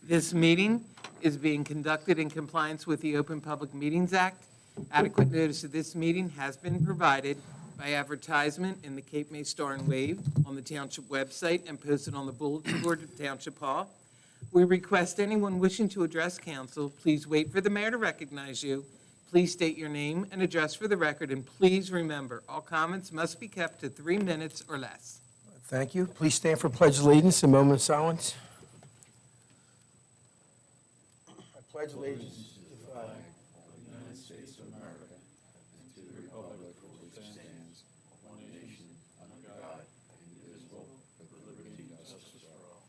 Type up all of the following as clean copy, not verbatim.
This meeting is being conducted in compliance with the Open Public Meetings Act. Adequate notice of this meeting has been provided by advertisement in the Cape May Star and Wave, on the Township website, and posted on the bulletin board of Township Hall. We request anyone wishing to address council, please wait for the mayor to recognize you. Please state your name and address for the record, and please remember, all comments must be kept to 3 minutes or less. Thank you. Please stand for Pledge of Allegiance, a moment of silence. I pledge allegiance to the flag of the United States of America and to the republic for which it stands, one nation, under God, indivisible, with liberty and justice for all.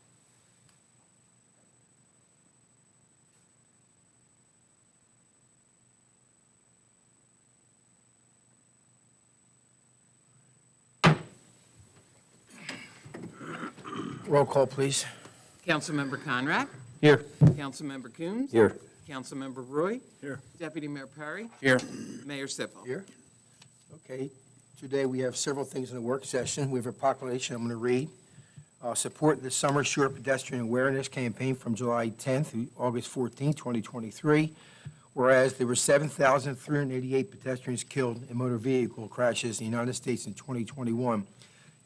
Roll call, please. Councilmember Conrad? Here. Councilmember Coombs? Here. Councilmember Roy? Here. Deputy Mayor Perry? Here. Mayor Sippel? Here. Okay, today we have several things in the work session. We have a proclamation I'm going to read. Support the Summer Short Pedestrian Awareness Campaign from July 10th through August 14th, 2023. Whereas there were 7,388 pedestrians killed in motor vehicle crashes in the United States in 2021,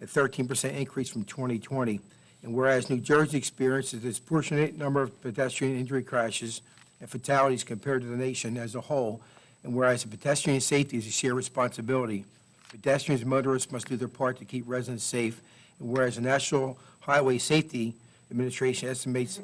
a 13% increase from 2020. And whereas New Jersey experienced a disproportionate number of pedestrian injury crashes and fatalities compared to the nation as a whole, and whereas pedestrian safety is a shared responsibility, pedestrians and motorists must do their part to keep residents safe, and whereas the National Highway Safety Administration estimates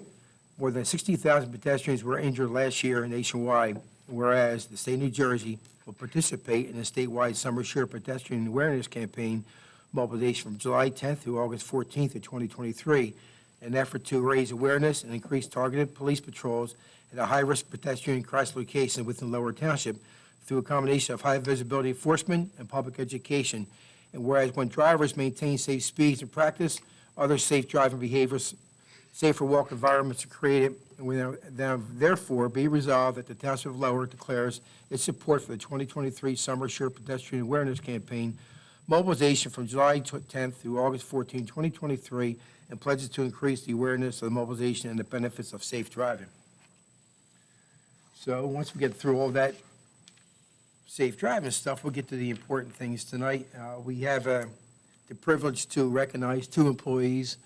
more than 60,000 pedestrians were injured last year nationwide, and whereas the state of New Jersey will participate in a statewide Summer Share Pedestrian Awareness Campaign mobilization from July 10th through August 14th of 2023, an effort to raise awareness and increase targeted police patrols at a high-risk pedestrian crash location within Lower Township through a combination of high-visibility enforcement and public education. And whereas when drivers maintain safe speeds and practice other safe driving behaviors, safer walk environments are created, and we now therefore be resolved that the Township of Lower declares its support for the 2023 Summer Share Pedestrian Awareness Campaign mobilization from July 10th through August 14, 2023, and pledges to increase the awareness of the mobilization and the benefits of safe driving. So once we get through all that safe driving stuff, we'll get to the important things tonight. We have the privilege to recognize 2 employees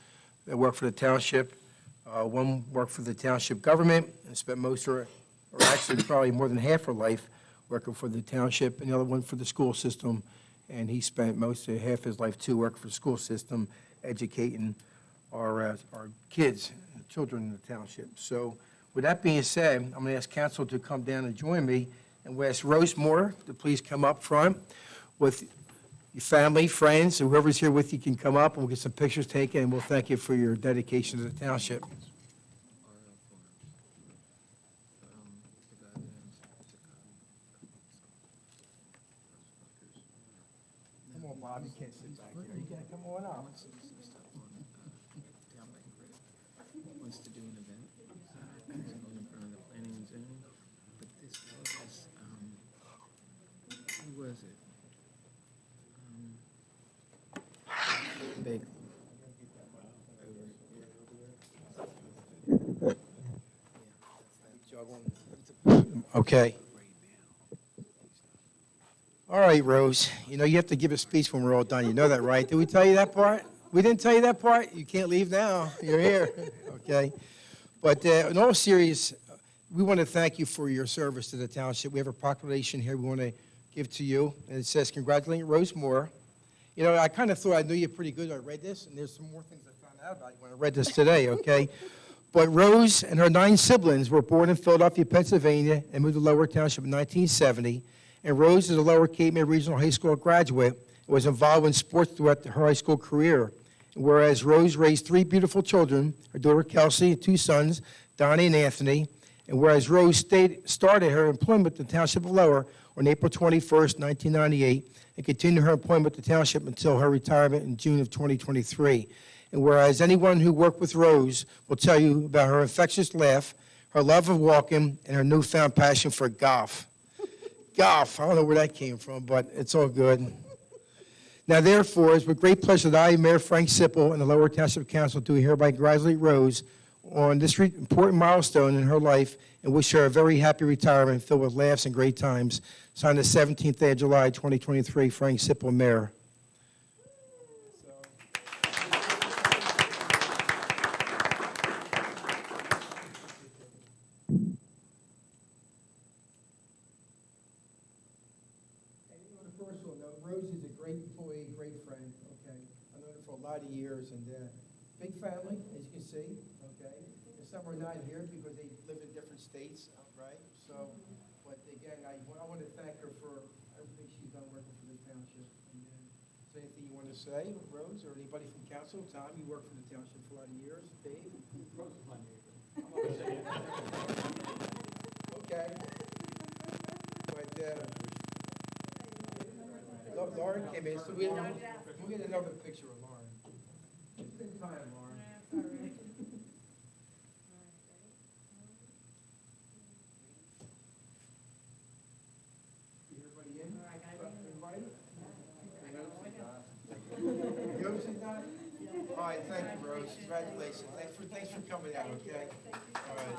that work for the township. One worked for the township government and spent most of her, or actually probably more than half her life working for the township, and the other one for the school system. And he spent most of half his life, too, working for the school system, educating our kids, children in the township. So with that being said, I'm going to ask council to come down and join me, and we'll ask Rose Moore to please come up front with your family, friends, and whoever's here with you can come up, and we'll get some pictures taken, and we'll thank you for your dedication to the township. Come on, Bob, you can't sit back there. You gotta come on up. Wants to do an event, in front of the planning and zoning, but this was, who was it? Big. Okay. All right, Rose. You know, you have to give a speech when we're all done. You know that, right? Did we tell you that part? We didn't tell you that part? You can't leave now. You're here. Okay. But in all seriousness, we want to thank you for your service to the township. We have a proclamation here we want to give to you, and it says, congratulating Rose Moore. You know, I kind of thought I knew you pretty good. I read this, and there's some more things I found out about you when I read this today, okay? But Rose and her 9 siblings were born in Philadelphia, Pennsylvania, and moved to Lower Township in 1970. And Rose is a Lower Cape May Regional High School graduate and was involved in sports throughout her high school career. And whereas Rose raised 3 beautiful children, her daughter Kelsey and 2 sons, Donnie and Anthony, and whereas Rose started her employment at the Township of Lower on April 21st, 1998, and continued her employment at the Township until her retirement in June of 2023. And whereas anyone who worked with Rose will tell you about her infectious laugh, her love of walking, and her newfound passion for golf. Golf, I don't know where that came from, but it's all good. Now, therefore, it's with great pleasure that I, Mayor Frank Sippel, and the Lower Township Council do hereby congratulate Rose on this important milestone in her life and wish her a very happy retirement filled with laughs and great times. Signed the 17th day of July, 2023, Frank Sipple, Mayor. On a personal note, Rose is a great employee, great friend, okay? I've known her for a lot of years, and big family, as you can see, okay? And some are not here because they live in different states, right? So, but again, I want to thank her for everything she's done working for the township. And is there anything you want to say, Rose, or anybody from council? Tom, you worked for the township for a lot of years. Dave? Rose is my neighbor. Okay. But, Lauren came in, so we'll get another picture of Lauren. Just in time, Lauren. Everybody in? Everybody? Yours is done? All right, thank you, Rose. Congratulations. Thanks for coming out, okay? All right.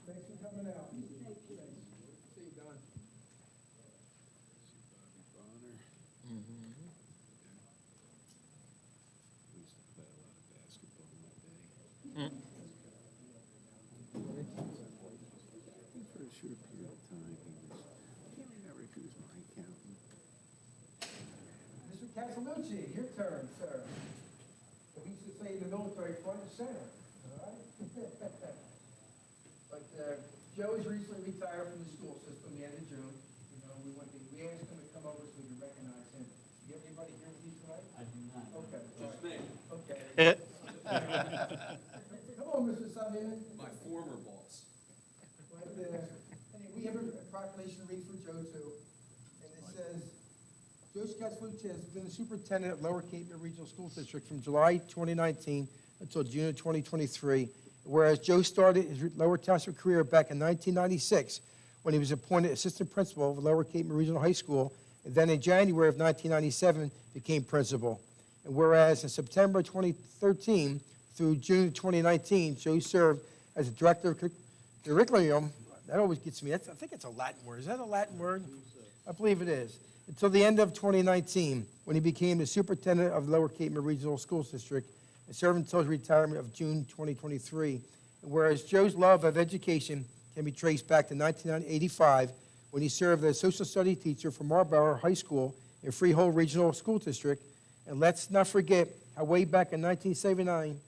Thanks for coming out. See you, Don. For a short period of time, he never refused my accountant. Mr. Casalucci, your turn, sir. We used to say in the military, front and center, all right? But Joe is recently retired from the school system, the end of June. You know, we asked him to come over so we could recognize him. Do you have anybody here with you tonight? I do not. Okay. Just me. Okay. Come on, Mr. Simon. My former boss. But, we have a proclamation to read for Joe, too. And it says, Joe Casalucci has been the superintendent of Lower Cape May Regional School District from July 2019 until June of 2023. Whereas Joe started his Lower Township career back in 1996 when he was appointed assistant principal of Lower Cape May Regional High School, and then in January of 1997 became principal. And whereas in September 2013 through June 2019, Joe served as the director of curriculum. That always gets me. I think it's a Latin word. Is that a Latin word? I believe it is. Until the end of 2019, when he became the superintendent of Lower Cape May Regional Schools District and served until his retirement of June 2023. And whereas Joe's love of education can be traced back to 1985, when he served as a social studies teacher for Marlborough High School in Freehold Regional School District. And let's not forget how way back in 1979,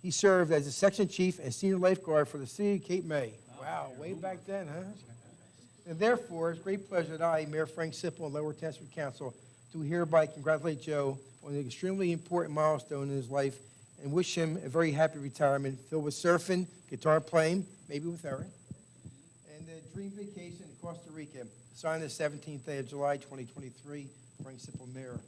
he served as a section chief and senior lifeguard for the city of Cape May. Wow, way back then, huh? And therefore, it's a great pleasure that I, Mayor Frank Sipple, and Lower Township Council, do hereby congratulate Joe on an extremely important milestone in his life and wish him a very happy retirement filled with surfing, guitar playing, maybe with Eric, and a dream vacation in Costa Rica. Signed the 17th day of July, 2023, Frank Sipple, Mayor.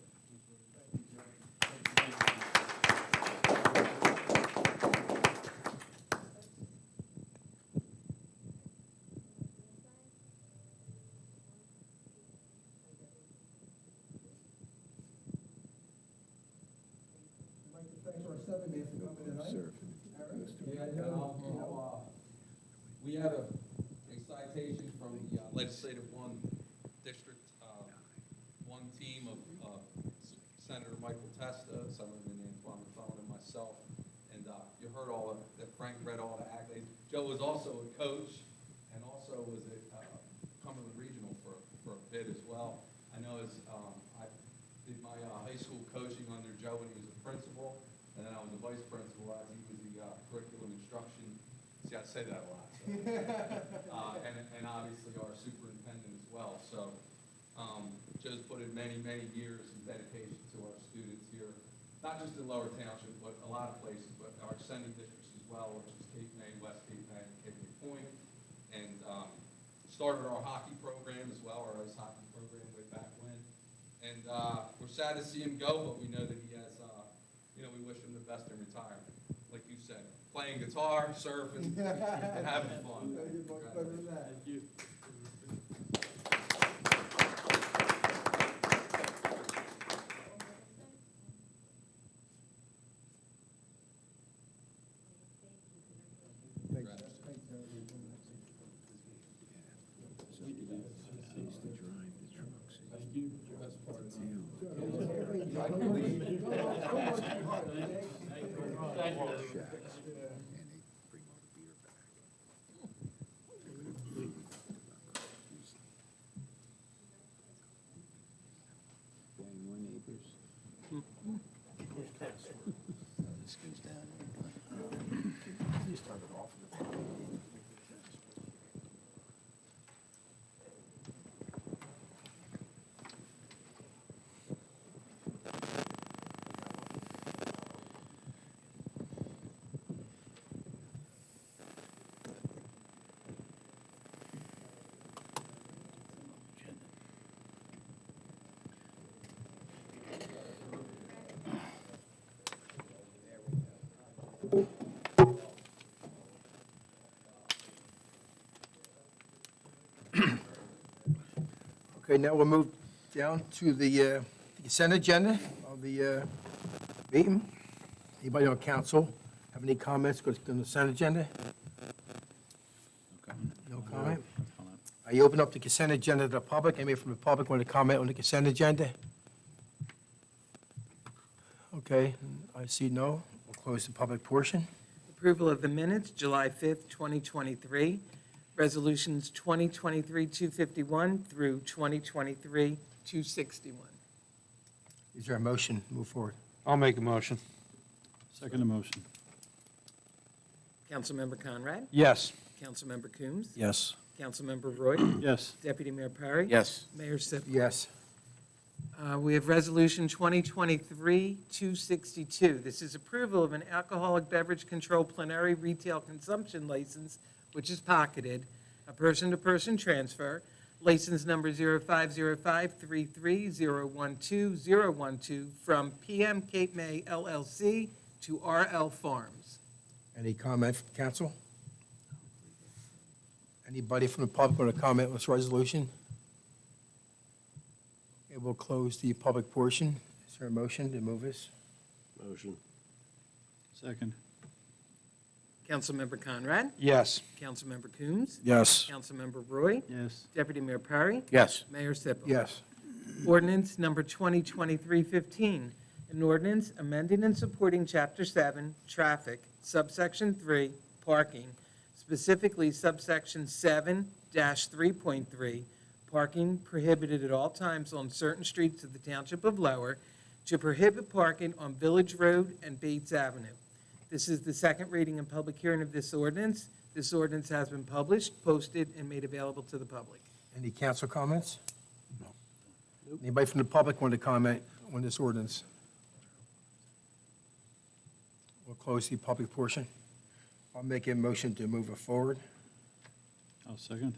I'd like to thank our seven men for coming tonight. Surfing. Eric? Yeah, we had a citation from the legislative one district, one team of Senator Michael Testa, Senator Antoine McClellan, and myself. And you heard all of that. Frank read all the accolades. Joe was also a coach and also was at Cumberland Regional for a bit as well. I know I did my high school coaching under Joe when he was a principal, and then I was a vice principal as he was the curriculum instruction. See, I say that a lot. So. And obviously our superintendent as well. So Joe's put in many, many years of dedication to our students here, not just in Lower Township, but a lot of places, but our extended districts as well, which is Cape May, West Cape May, and Cape May Point. And started our hockey program as well, our ice hockey program way back when. And we're sad to see him go, but we know that he has, we wish him the best in retirement. Like you said, playing guitar, surfing, and having fun. They used to drive the trucks. Thank you. Best part of more neighbors. This goes down. You started off with it. Okay, now we'll move down to the consent agenda of the meeting. Anybody on council have any comments on the consent agenda? No comment? I open up the consent agenda to the public. Anybody from the public want to comment on the consent agenda? Okay, I see no. We'll close the public portion. Approval of the minutes, July 5th, 2023. Resolutions 2023-251 through 2023-261. Is there a motion to move forward? I'll make a motion. Second motion. Councilmember Conrad? Yes. Councilmember Coombs? Yes. Councilmember Roy? Yes. Deputy Mayor Perry? Yes. Mayor Sipp. Yes. We have Resolution 2023-262. This is approval of an alcoholic beverage control plenary retail consumption license, which is pocketed, a person-to-person transfer, license number 050533012012 from PM Cape May LLC to RL Farms. Any comment from council? Anybody from the public want to comment on this resolution? Okay, we'll close the public portion. Is there a motion to move this? Motion. Second. Councilmember Conrad? Yes. Councilmember Coombs? Yes. Councilmember Roy? Yes. Deputy Mayor Perry? Yes. Mayor Sipp. Yes. Ordinance number 2023-15, an ordinance amending and supporting Chapter 7, Traffic, subsection 3, Parking, specifically subsection 7-3.3, parking prohibited at all times on certain streets of the Township of Lower, to prohibit parking on Village Road and Bates Avenue. This is the second reading and public hearing of this ordinance. This ordinance has been published, posted, and made available to the public. Any council comments? No. Anybody from the public want to comment on this ordinance? We'll close the public portion. I'll make a motion to move it forward. I'll second.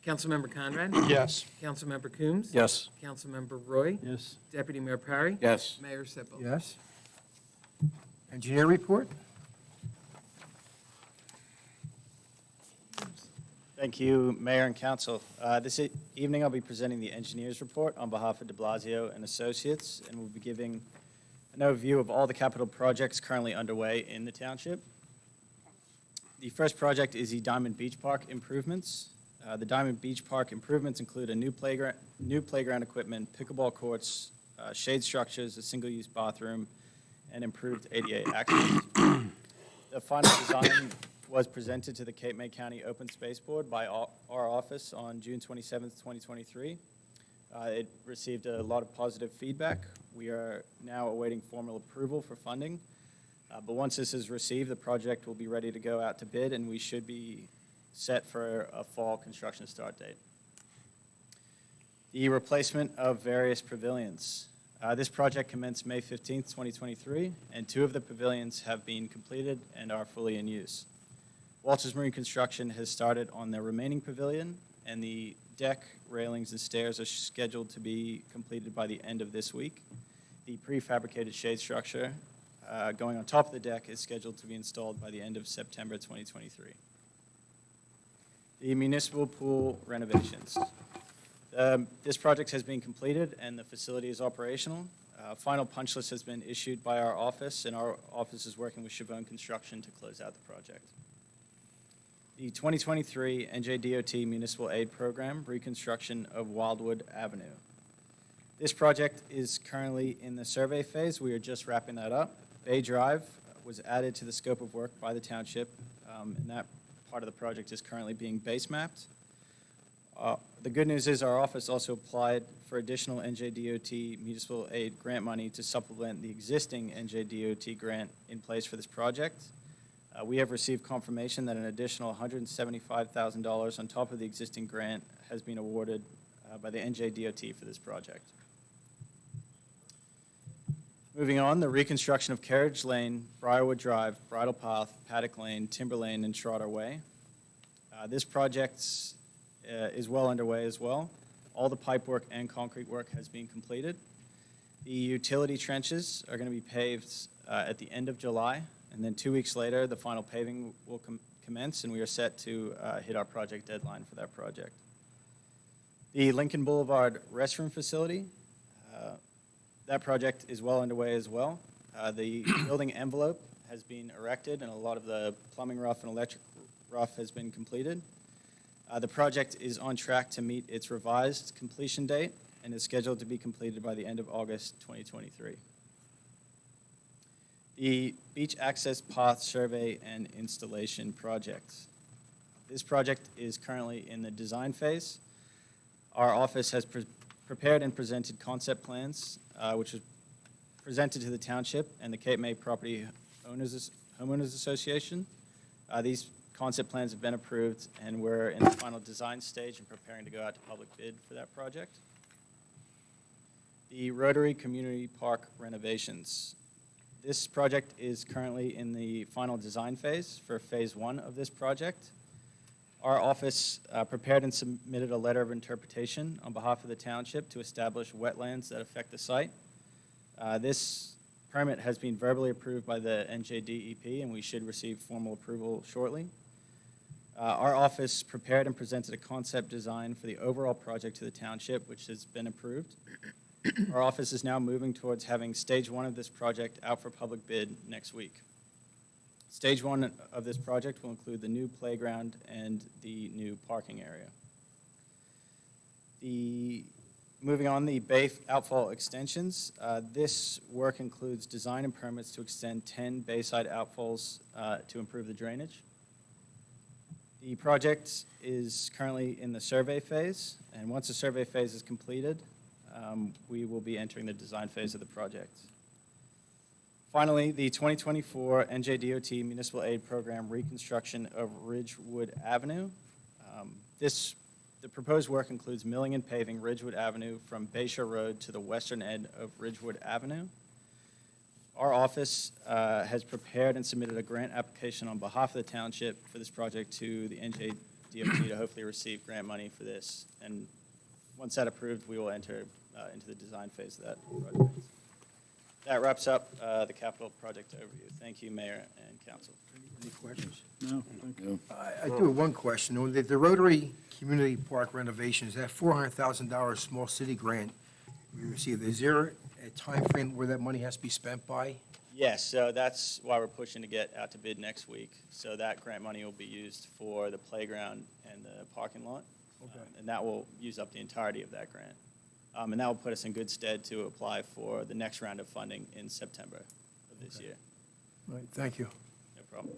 Councilmember Conrad? Yes. Councilmember Coombs? Yes. Councilmember Roy? Yes. Deputy Mayor Perry? Yes. Mayor Sippel. Yes. Engineer report? Thank you, Mayor and Council. This evening, I'll be presenting the engineer's report on behalf of de Blasio and Associates, and we'll be giving an overview of all the capital projects currently underway in the township. The first project is the Diamond Beach Park improvements. The Diamond Beach Park improvements include a new playground equipment, pickleball courts, shade structures, a single-use bathroom, and improved ADA access. The final design was presented to the Cape May County Open Space Board by our office on June 27th, 2023. It received a lot of positive feedback. We are now awaiting formal approval for funding. But once this is received, the project will be ready to go out to bid, and we should be set for a fall construction start date. The replacement of various pavilions. This project commenced May 15th, 2023, and 2 of the pavilions have been completed and are fully in use. Walters Marine Construction has started on their remaining pavilion, and the deck, railings, and stairs are scheduled to be completed by the end of this week. The prefabricated shade structure going on top of the deck is scheduled to be installed by the end of September 2023. The municipal pool renovations. This project has been completed and the facility is operational. Final punch list has been issued by our office, and our office is working with Chavone Construction to close out the project. The 2023 NJDOT Municipal Aid Program, reconstruction of Wildwood Avenue. This project is currently in the survey phase. We are just wrapping that up. Bay Drive was added to the scope of work by the township, and that part of the project is currently being base mapped. The good news is our office also applied for additional NJDOT municipal aid grant money to supplement the existing NJDOT grant in place for this project. We have received confirmation that an additional $175,000 on top of the existing grant has been awarded by the NJDOT for this project. Moving on, the reconstruction of Carriage Lane, Briarwood Drive, Bridle Path, Paddock Lane, Timber Lane, and Schroeder Way. This project is well underway as well. All the pipe work and concrete work has been completed. The utility trenches are going to be paved at the end of July, and then 2 weeks later, the final paving will commence, and we are set to hit our project deadline for that project. The Lincoln Boulevard restroom facility, that project is well underway as well. The building envelope has been erected, and a lot of the plumbing rough and electric rough has been completed. The project is on track to meet its revised completion date and is scheduled to be completed by the end of August 2023. The Beach Access Path Survey and Installation Project. This project is currently in the design phase. Our office has prepared and presented concept plans, which was presented to the Township and the Cape May Property Homeowners Association. These concept plans have been approved, and we're in the final design stage and preparing to go out to public bid for that project. The Rotary Community Park renovations. This project is currently in the final design phase for phase 1 of this project. Our office prepared and submitted a letter of interpretation on behalf of the Township to establish wetlands that affect the site. This permit has been verbally approved by the NJDEP, and we should receive formal approval shortly. Our office prepared and presented a concept design for the overall project to the Township, which has been approved. Our office is now moving towards having stage 1 of this project out for public bid next week. Stage 1 of this project will include the new playground and the new parking area. Moving on, the Bay outfall extensions. This work includes design and permits to extend 10 bayside outfalls to improve the drainage. The project is currently in the survey phase, and once the survey phase is completed, we will be entering the design phase of the project. Finally, the 2024 NJDOT Municipal Aid Program reconstruction of Ridgewood Avenue. The proposed work includes milling and paving Ridgewood Avenue from Bayshore Road to the western end of Ridgewood Avenue. Our office has prepared and submitted a grant application on behalf of the Township for this project to the NJDOT to hopefully receive grant money for this. And once that's approved, we will enter into the design phase of that project. That wraps up the capital project overview. Thank you, Mayor and Council. Any questions? No, thank you. I do have one question. On the Rotary Community Park renovations, that $400,000 small city grant we received, is there a time frame where that money has to be spent by? Yes, so that's why we're pushing to get out to bid next week. So that grant money will be used for the playground and the parking lot. Okay. And that will use up the entirety of that grant. And that will put us in good stead to apply for the next round of funding in September of this year. Right, thank you. No problem.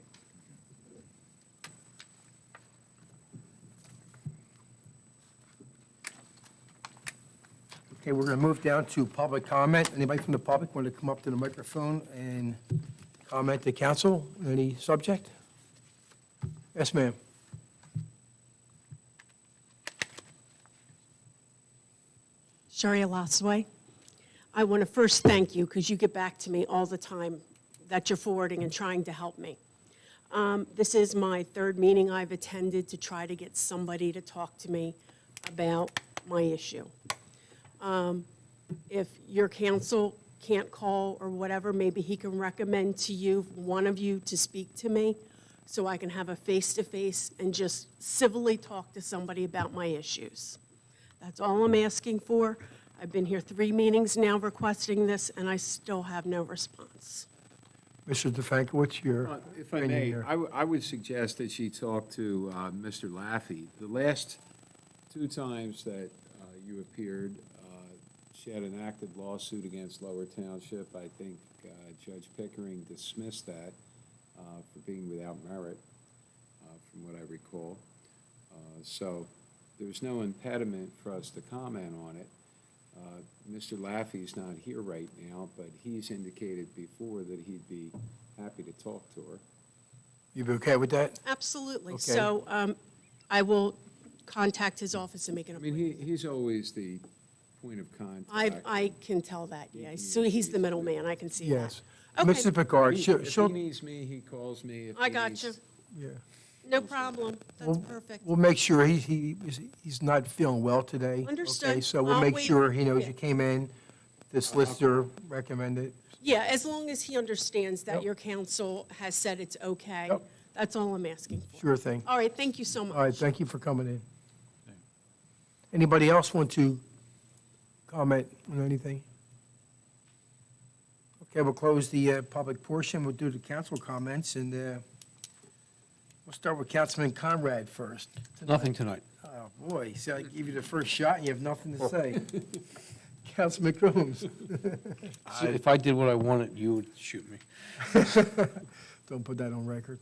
Okay, we're going to move down to public comment. Anybody from the public want to come up to the microphone and comment to council? Any subject? Yes, ma'am. Sharia Lasway. I want to first thank you because you get back to me all the time that you're forwarding and trying to help me. This is my third meeting I've attended to try to get somebody to talk to me about my issue. If your council can't call or whatever, maybe he can recommend to you, one of you, to speak to me, so I can have a face-to-face and just civilly talk to somebody about my issues. That's all I'm asking for. I've been here 3 meetings now requesting this, and I still have no response. Mr. DeFranco, what's your If I opinion may, here? I would suggest that she talk to Mr. Laffey. The last 2 times that you appeared, she had an active lawsuit against Lower Township. I think Judge Pickering dismissed that for being without merit, from what I recall. So there's no impediment for us to comment on it. Mr. Laffey's not here right now, but he's indicated before that he'd be happy to talk to her. You be okay with that? Absolutely. Okay. So I will contact his office and make an I mean, appointment. he's always the point of contact. I can tell that, yeah. So he's the middleman, I can see that. Yes. Okay. Mr. Picard, If she'll, he needs me, he calls me. If I he got needs- you. yeah. No problem. That's We'll- perfect. We'll make sure he's not feeling well today. Understood. Okay, so we'll I'll make wait. sure he knows Yeah. you came in, the solicitor recommended. Yeah, as long as he understands that Yep. your counsel has said it's okay. Yep. That's all I'm asking for. Sure thing. All right, thank you so much. All right, thank you for coming in. Anybody else want to comment on anything? Okay, we'll close the public portion. We'll do the council comments, and we'll start with Councilman Conrad first. Nothing tonight. Oh, boy, so I give you the first shot, and you have nothing to say. Councilman Coombs. If I did what I wanted, you would shoot me. Don't put that on record.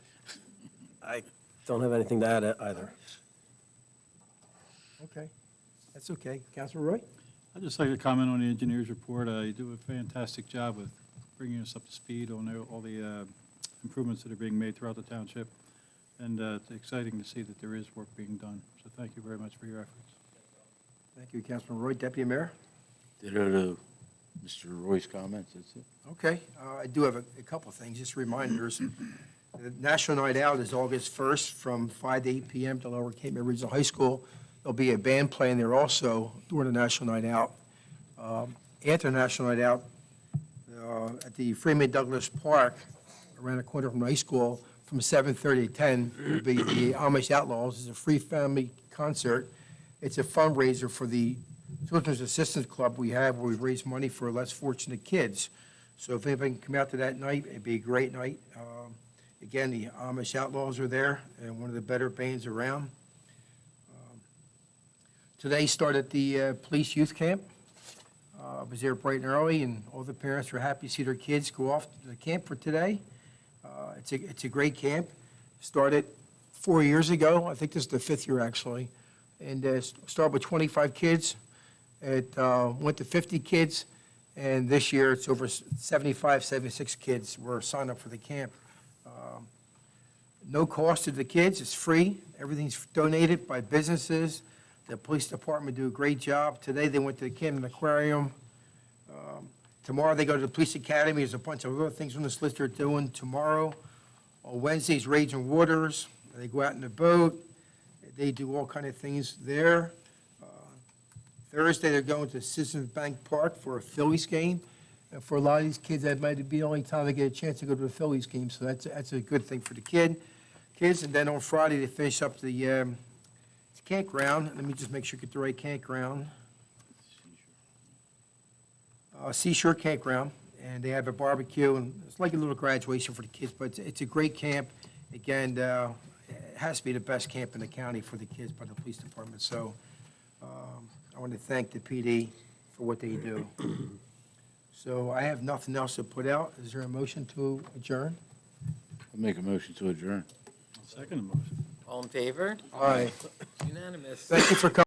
I don't have anything to add either. Okay, that's okay. Councilman Roy? I'd just like to comment on the engineer's report. You do a fantastic job with bringing us up to speed on all the improvements that are being made throughout the township. And it's exciting to see that there is work being done. So thank you very much for your efforts. Thank you, Councilman Roy. Deputy Mayor? Ditto to Mr. Roy's comments, that's it. Okay, I do have a couple of things, just reminders. The National Night Out is August 1st from 5 to 8 p.m. to Lower Cape May Regional High School. There'll be a band playing there also during the National Night Out. After National Night Out, at the Freeman Douglas Park, around the corner from the high school, from 7:30 to 10, will be the Amish Outlaws. It's a free family concert. It's a fundraiser for the Children's Assistance Club we have, where we raise money for less fortunate kids. So if anybody can come out to that night, it'd be a great night. Again, the Amish Outlaws are there, and one of the better bands around. Today started the police youth camp. I was there bright and early, and all the parents were happy to see their kids go off to the camp for today. It's a great camp. Started 4 years ago. I think this is the 5th year, actually. And started with 25 kids. It went to 50 kids, and this year it's over 75, 76 kids were signed up for the camp. No cost to the kids. It's free. Everything's donated by businesses. The police department do a great job. Today, they went to the Camden Aquarium. Tomorrow, they go to the police academy. There's a bunch of other things on this list they're doing tomorrow. On Wednesdays, Raging Waters. They go out in the boat. They do all kind of things there. Thursday, they're going to Citizens Bank Park for a Phillies game. And for a lot of these kids, that might be the only time they get a chance to go to a Phillies game. So that's a good thing for the kids. And then on Friday, they finish up the campground. Let me just make sure I get the right campground. Seashore Campground, and they have a barbecue, and it's like a little graduation for the kids, but it's a great camp. Again, it has to be the best camp in the county for the kids by the police department, so I want to thank the PD for what they do. So I have nothing else to put out. Is there a motion to adjourn? I'll make a motion to adjourn. Second motion. All in favor? Aye. Unanimous. Thank you for coming.